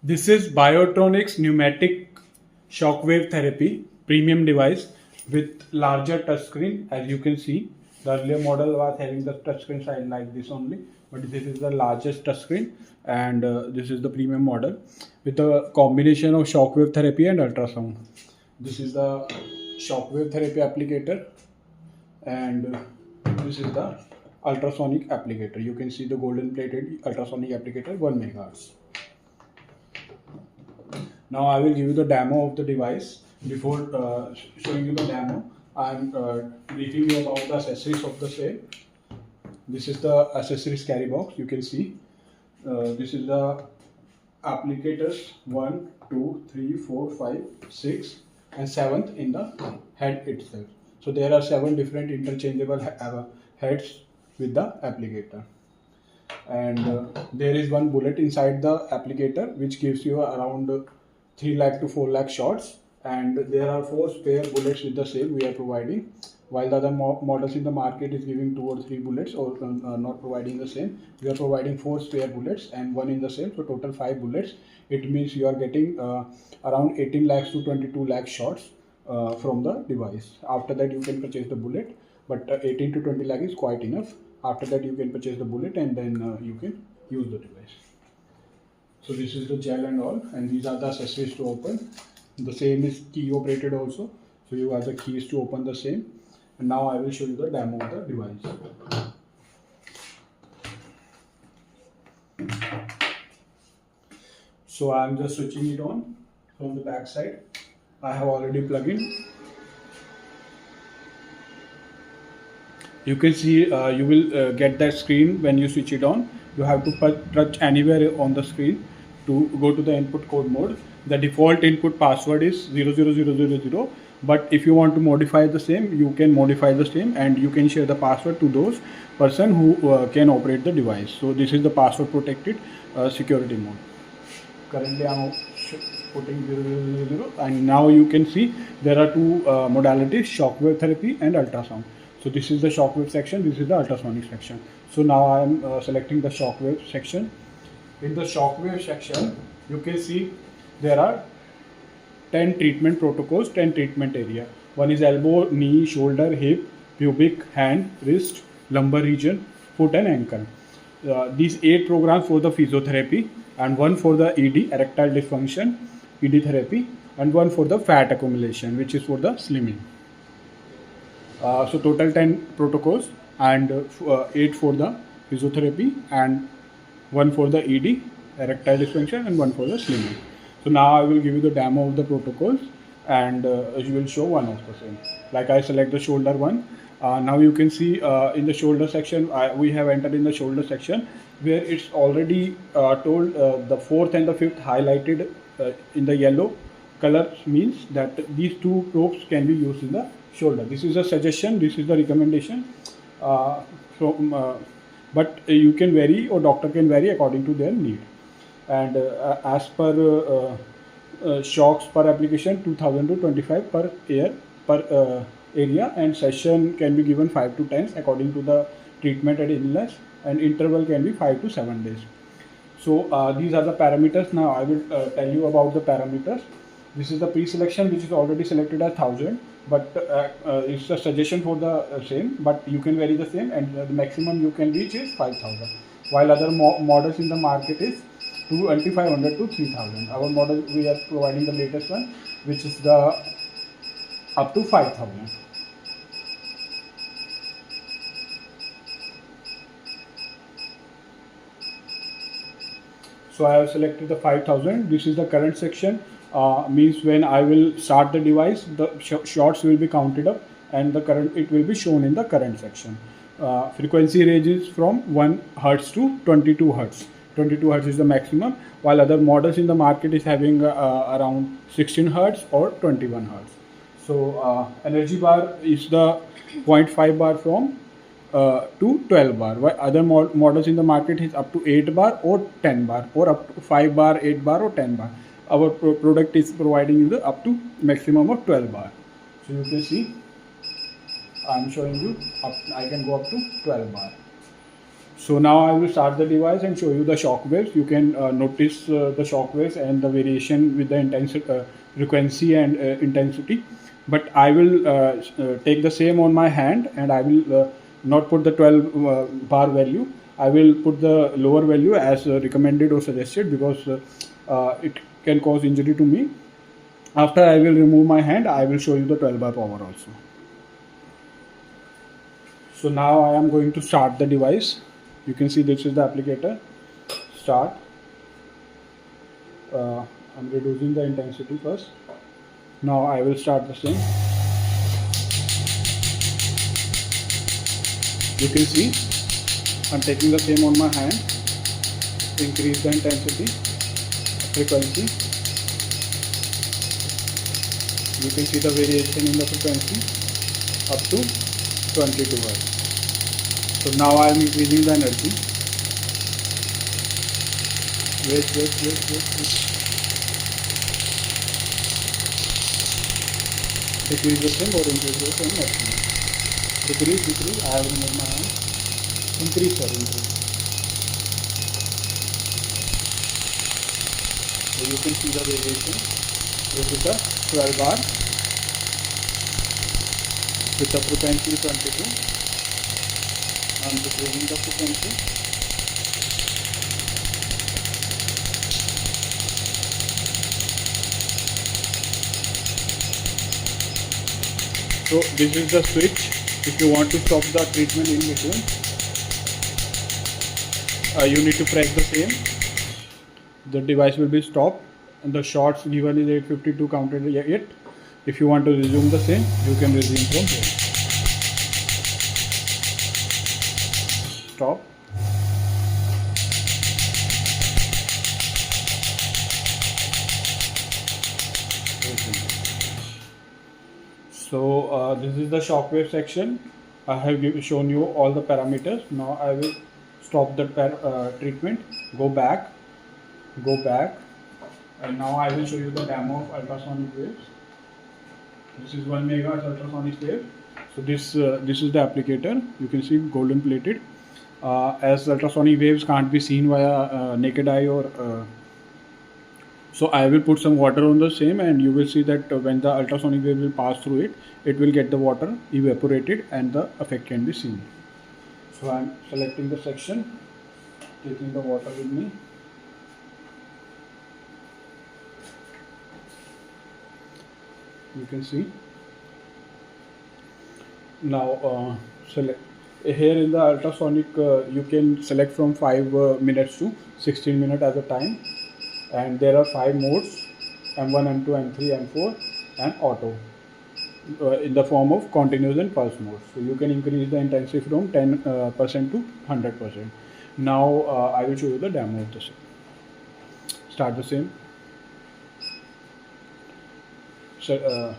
This is Biotronix Pneumatic Shockwave Therapy premium device with larger touchscreen. As you can see, the earlier model was having the touchscreen size like this only, but this is the largest touchscreen, and this is the premium model with a combination of shockwave therapy and ultrasound. This is the shockwave therapy applicator, and this is the ultrasonic applicator. You can see the golden plated ultrasonic applicator 1 megahertz. Now I will give you the demo of the device. Before showing you the demo, I am briefing you about the accessories of the same. This is the accessories carry box. You can see this is the applicators 1, 2, 3, 4, 5, 6 and 7th in the head itself. So there are 7 different interchangeable heads with the applicator, and there is one bullet inside the applicator which gives you around 3 lakh to 4 lakh shots, and there are 4 spare bullets with the same we are providing, while the other models in the market is giving 2 or 3 bullets or not providing the same. We are providing 4 spare bullets and 1 in the same, so total 5 bullets. It means you are getting around 18 lakhs to 22 lakh shots from the device. After that you can purchase the bullet, but 18 to 20 lakh is quite enough. After that you can purchase the bullet, and then you can use the device. So this is the gel and all, and these are the accessories to open. The same is key operated also, so you have the keys to open the same. And now I will show you the demo of the device. So I am just switching it on from the back side. I have already plugged in. You can see you will get that screen when you switch it on. You have to touch anywhere on the screen to go to the input code mode. The default input password is 00000, but if you want to modify the same, you can modify the same, and you can share the password to those person who can operate the device. So this is the password protected security mode. Currently I am putting 000, and now you can see there are 2 modalities: shockwave therapy and ultrasound. So this is the shockwave section, this is the ultrasonic section. So now I am selecting the shockwave section. In the shockwave section, you can see there are 10 treatment protocols, 10 treatment area. One is elbow, knee, shoulder, hip, pubic, hand, wrist, lumbar region, foot and ankle. These 8 programs for the physiotherapy, and 1 for the ED, erectile dysfunction, ED therapy, and 1 for the fat accumulation, which is for the slimming. So total 10 protocols, and 8 for the physiotherapy, and 1 for the ED, erectile dysfunction, and 1 for the slimming. So now I will give you the demo of the protocols, and you will show one of the same. Like I select the shoulder one. Now you can see in the shoulder section, we have entered in the shoulder section, where it's already told the 4th and the 5th highlighted in the yellow color, means that these 2 probes can be used in the shoulder. This is a suggestion, this is the recommendation, but you can vary, or doctor can vary according to their need. And as per shocks per application, 2000 to 25 per area, and session can be given 5 to 10 according to the treatment and illness, and interval can be 5 to 7 days. So these are the parameters. Now I will tell you about the parameters. This is the pre-selection, which is already selected as 1000, but it's a suggestion for the same, but you can vary the same, and the maximum you can reach is 5000, while other models in the market is 2500 to 3000. Our model, we are providing the latest one, which is the up to 5000. So I have selected the 5000. This is the current section. Means when I will start the device, the shots will be counted up, and the current, it will be shown in the current section. Frequency ranges from 1 Hz to 22 Hz. 22 Hz is the maximum, while other models in the market is having around 16 Hz or 21 Hz. So energy bar is the 0.5 bar from to 12 bar, while other models in the market is up to 8 bar or 10 bar, or up to 5 bar, 8 bar or 10 bar. Our product is providing you the up to maximum of 12 bar. So you can see I am showing you up, I can go up to 12 bar. So now I will start the device and show you the shock waves. You can notice the shock waves and the variation with the intensity, frequency and intensity. But I will take the same on my hand, and I will not put the 12 bar value. I will put the lower value as recommended or suggested, because it can cause injury to me. After I will remove my hand, I will show you the 12 bar power also. So now I am going to start the device. You can see this is the applicator. Start. I'm reducing the intensity first. Now I will start the same. You can see I'm taking the same on my hand. Increase the intensity, frequency. You can see the variation in the frequency up to 22 Hz. So now I am increasing the energy. Wait. Decrease the same or increase the same maximum. Decrease. I have removed my hand. Increase. So you can see the variation. This is the 12 bar with the frequency 22. I'm decreasing the frequency. So this is the switch. If you want to stop the treatment in between, you need to press the same. The device will be stopped, and the shots given is 852 counted it. If you want to resume the same, you can resume from here. Stop. So this is the shockwave section. I have shown you all the parameters. Now I will stop the treatment. Go back, and now I will show you the demo of ultrasonic waves. This is 1 megahertz ultrasonic wave. So this is the applicator. You can see golden plated. As ultrasonic waves can't be seen via naked eye or so I will put some water on the same, and you will see that when the ultrasonic wave will pass through it, it will get the water evaporated and the effect can be seen. So I am selecting the section, taking the water with me. You can see. Now select. Here in the ultrasonic, you can select from 5 minutes to 16 minutes at a time. And there are 5 modes: M1, M2, M3, M4 and auto in the form of continuous and pulse mode. So you can increase the intensity from 10% to 100%. Now I will show you the demo of the same. Start the same. So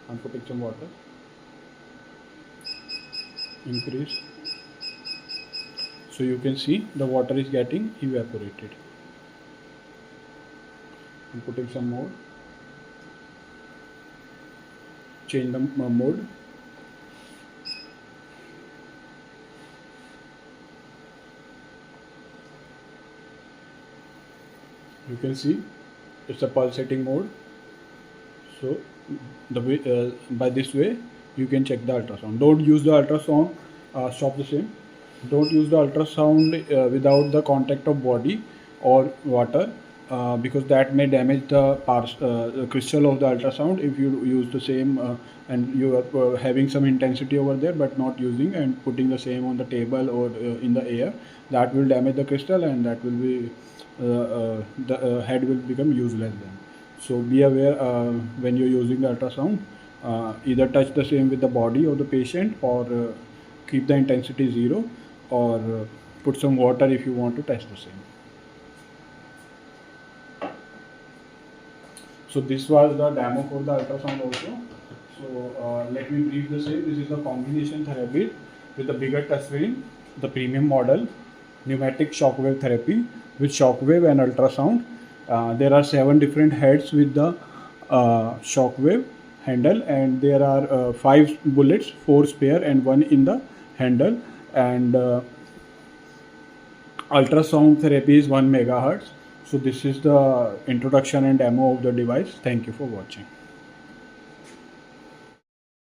I'm putting some water. Increase. So you can see the water is getting evaporated. I'm putting some more. Change the mode. You can see it's a pulsating mode. So the way, by this way you can check the ultrasound. Don't use the ultrasound. Stop the same. Don't use the ultrasound without the contact of body or water. Because that may damage the crystal of the ultrasound if you use the same and you are having some intensity over there but not using and putting the same on the table or in the air. That will damage the crystal, and that will be the head will become useless then. So be aware when you're using the ultrasound. Either touch the same with the body of the patient, or keep the intensity 0, or put some water if you want to test the same. So this was the demo for the ultrasound also. So let me brief the same. This is the combination therapy with the bigger touchscreen, the premium model, pneumatic shockwave therapy with shockwave and ultrasound. There are 7 different heads with the shockwave handle, and there are 5 bullets, 4 spare and 1 in the handle, and Ultrasound therapy is 1 megahertz. So this is the introduction and demo of the device. Thank you for watching.